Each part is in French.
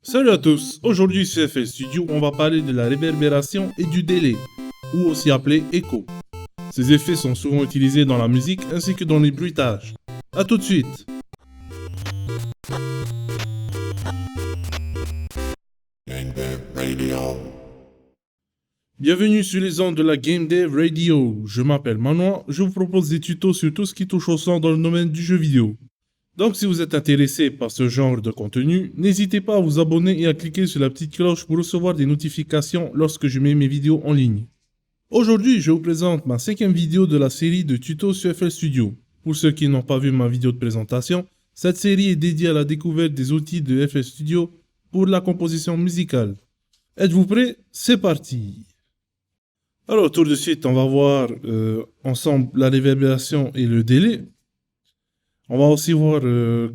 Salut à tous, aujourd'hui sur FL Studio, on va parler de la réverbération et du délai, ou aussi appelé écho. Ces effets sont souvent utilisés dans la musique ainsi que dans les bruitages. A tout de suite. Bienvenue sur les ondes de la Game Dev Radio. Je m'appelle Manon, je vous propose des tutos sur tout ce qui touche au son dans le domaine du jeu vidéo. Donc si vous êtes intéressé par ce genre de contenu, n'hésitez pas à vous abonner et à cliquer sur la petite cloche pour recevoir des notifications lorsque je mets mes vidéos en ligne. Aujourd'hui, je vous présente ma 5e vidéo de la série de tutos sur FL Studio. Pour ceux qui n'ont pas vu ma vidéo de présentation, cette série est dédiée à la découverte des outils de FL Studio pour la composition musicale. Êtes-vous prêts? C'est parti! Alors tout de suite, on va voir ensemble la réverbération et le délai. On va aussi voir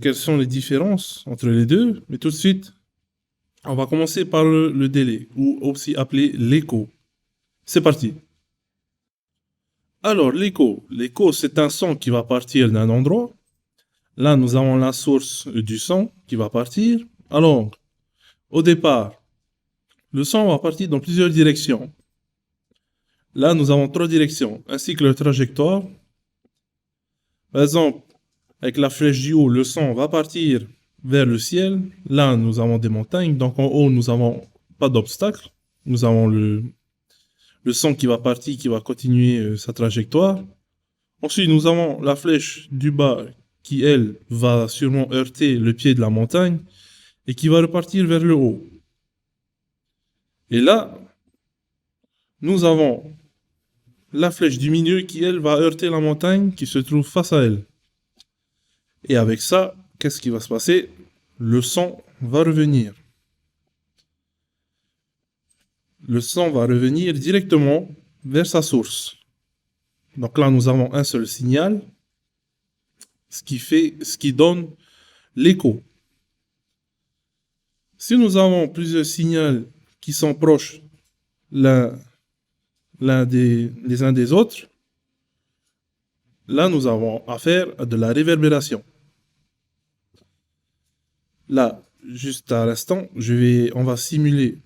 quelles sont les différences entre les deux, mais tout de suite, on va commencer par le délai, ou aussi appelé l'écho. C'est parti. Alors, l'écho. L'écho, c'est un son qui va partir d'un endroit. Là, nous avons la source du son qui va partir. Alors, au départ, le son va partir dans plusieurs directions. Là, nous avons 3 directions, ainsi que leur trajectoire. Par exemple, avec la flèche du haut, le son va partir vers le ciel. Là, nous avons des montagnes. Donc, en haut, nous n'avons pas d'obstacle. Nous avons le son qui va partir, qui va continuer sa trajectoire. Ensuite, nous avons la flèche du bas qui, elle, va sûrement heurter le pied de la montagne et qui va repartir vers le haut. Et là, nous avons la flèche du milieu qui, elle, va heurter la montagne qui se trouve face à elle. Et avec ça, qu'est-ce qui va se passer? Le son va revenir. Le son va revenir directement vers sa source. Donc là, nous avons un seul signal, ce qui donne l'écho. Si nous avons plusieurs signaux qui sont proches les uns des autres, là, nous avons affaire à de la réverbération. Là, juste à l'instant, on va simuler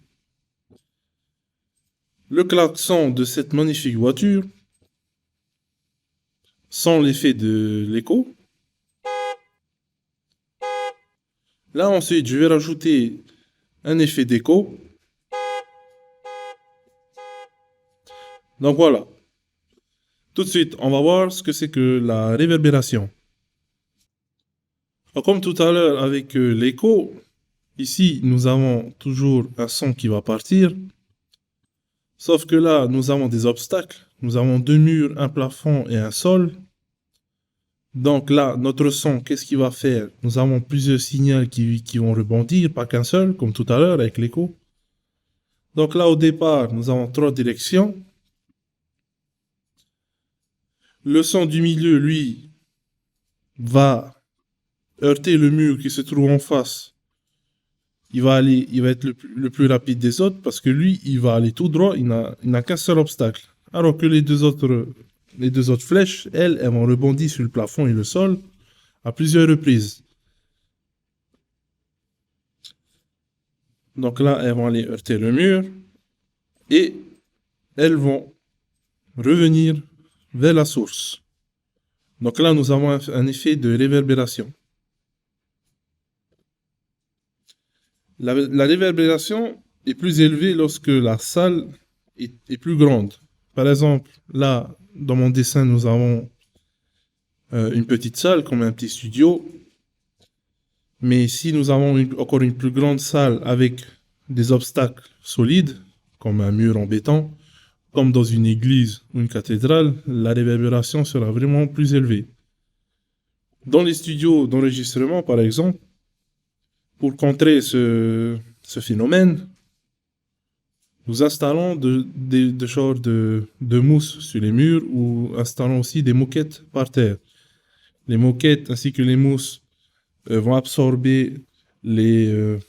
le klaxon de cette magnifique voiture sans l'effet de l'écho. Là, ensuite, je vais rajouter un effet d'écho. Donc voilà. Tout de suite, on va voir ce que c'est que la réverbération. Alors, comme tout à l'heure avec l'écho, ici, nous avons toujours un son qui va partir. Sauf que là, nous avons des obstacles. Nous avons 2 murs, un plafond et un sol. Donc là, notre son, qu'est-ce qu'il va faire? Nous avons plusieurs signaux qui vont rebondir, pas qu'un seul, comme tout à l'heure avec l'écho. Donc là, au départ, nous avons 3 directions. Le son du milieu, lui, va heurter le mur qui se trouve en face. Il va être le plus rapide des autres parce que lui, il va aller tout droit, il n'a qu'un seul obstacle. Alors que les deux autres flèches, elles vont rebondir sur le plafond et le sol à plusieurs reprises. Donc là, elles vont aller heurter le mur et elles vont revenir vers la source. Donc là, nous avons un effet de réverbération. La réverbération est plus élevée lorsque la salle est plus grande. Par exemple, là, dans mon dessin, nous avons une petite salle, comme un petit studio. Mais si nous avons encore une plus grande salle avec des obstacles solides, comme un mur en béton, comme dans une église ou une cathédrale, la réverbération sera vraiment plus élevée. Dans les studios d'enregistrement, par exemple, pour contrer ce phénomène, nous installons de genres de mousse sur les murs ou installons aussi des moquettes par terre. Les moquettes ainsi que les mousses vont absorber le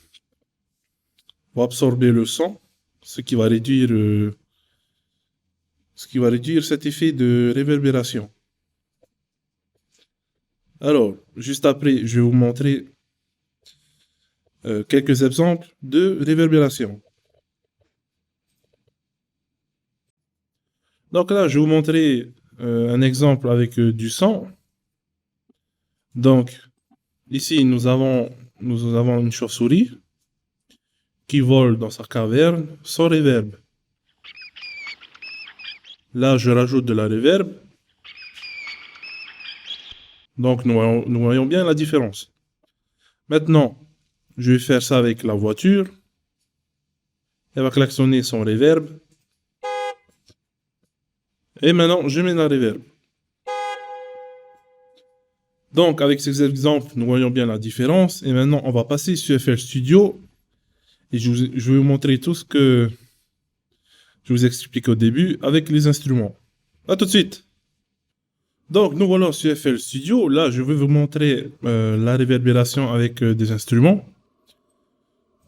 son, ce qui va réduire cet effet de réverbération. Alors, juste après, je vais vous montrer quelques exemples de réverbération. Donc là, je vais vous montrer un exemple avec du son. Donc, ici, nous avons une chauve-souris qui vole dans sa caverne sans réverb. Là, je rajoute de la réverb. Donc, nous voyons bien la différence. Maintenant, je vais faire ça avec la voiture. Elle va klaxonner sans réverb. Et maintenant, je mets la réverb. Donc, avec ces exemples, nous voyons bien la différence. Et maintenant, on va passer sur FL Studio. Et je vais vous montrer tout ce que je vous explique au début avec les instruments. A tout de suite. Donc, nous voilà sur FL Studio. Là, je vais vous montrer la réverbération avec des instruments.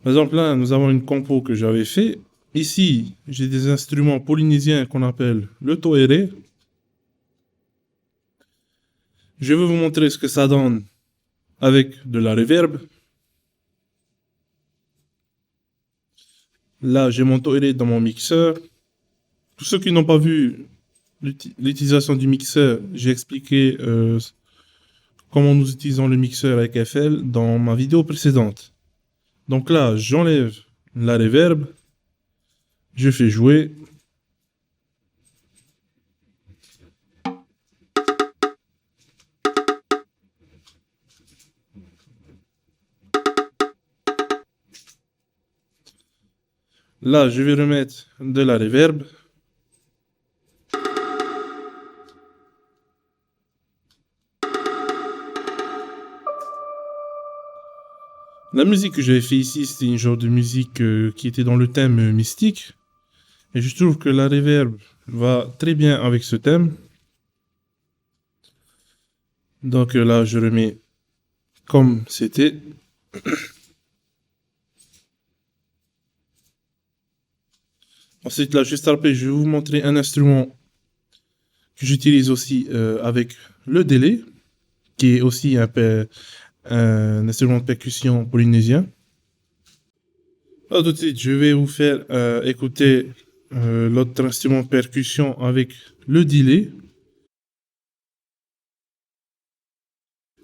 Par exemple, là, nous avons une compo que j'avais fait. Ici, j'ai des instruments polynésiens qu'on appelle le toéré. Je vais vous montrer ce que ça donne avec de la reverb. Là, j'ai mon toéré dans mon mixeur. Tous ceux qui n'ont pas vu l'utilisation du mixeur, j'ai expliqué comment nous utilisons le mixeur avec FL dans ma vidéo précédente. Donc là, j'enlève la reverb. Je fais jouer. Là, je vais remettre de la reverb. La musique que j'avais fait ici, c'était une genre de musique qui était dans le thème mystique. Et je trouve que la reverb va très bien avec ce thème. Donc là, je remets comme c'était. Ensuite, là, juste après, je vais vous montrer un instrument que j'utilise aussi avec le délai, qui est aussi un instrument de percussion polynésien. Là, tout de suite, je vais vous faire écouter l'autre instrument de percussion avec le delay.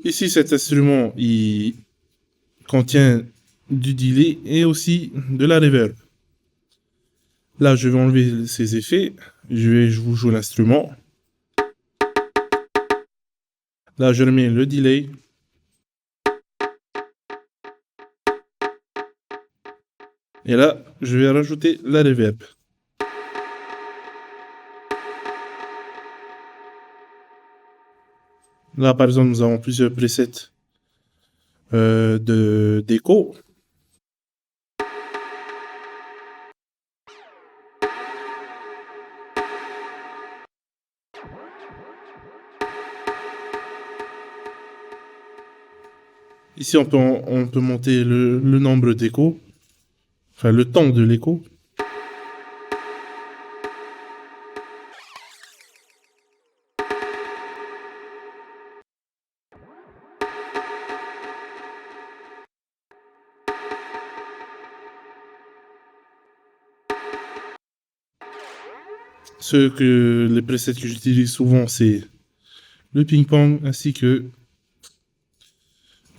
Ici, cet instrument, il contient du delay et aussi de la reverb. Là, je vais enlever ces effets. Je vous joue l'instrument. Là, je remets le delay. Et là, je vais rajouter la reverb. Là, par exemple, nous avons plusieurs presets d'écho. Ici, on peut monter le nombre d'échos, enfin le temps de l'écho. Les presets que j'utilise souvent, c'est le ping-pong ainsi que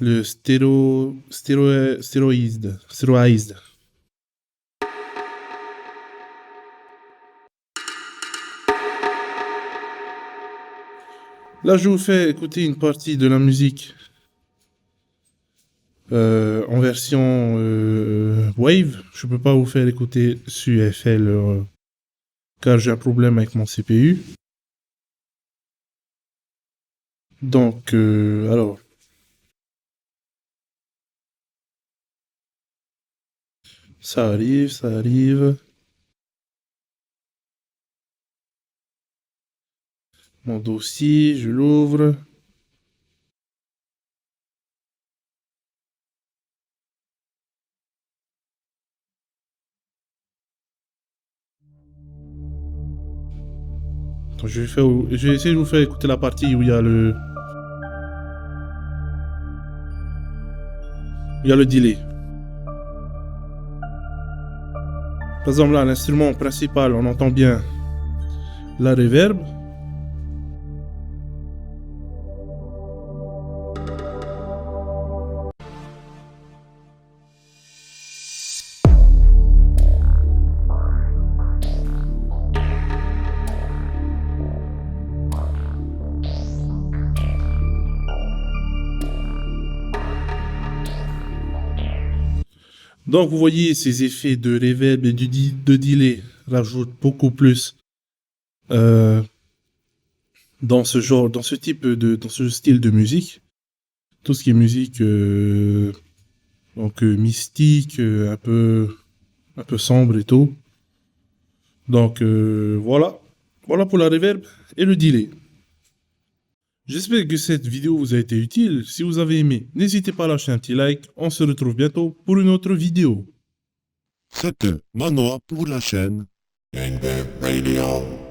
le stéroïde. Là, je vous fais écouter une partie de la musique en version Wave. Je peux pas vous faire écouter sur FL car j'ai un problème avec mon CPU. Donc, alors. Ça arrive, ça arrive. Mon dossier, je l'ouvre. Donc, je vais essayer de vous faire écouter la partie où il y a le delay. Par exemple là, l'instrument principal, on entend bien la reverb. Donc vous voyez, ces effets de reverb et de delay rajoutent beaucoup plus euh, dans ce genre, dans ce style de musique. Tout ce qui est musique mystique, un peu sombre et tout. Donc voilà, voilà pour la reverb et le delay. J'espère que cette vidéo vous a été utile. Si vous avez aimé, n'hésitez pas à lâcher un petit like. On se retrouve bientôt pour une autre vidéo. C'était Manoa pour la chaîne Gangbang Radio.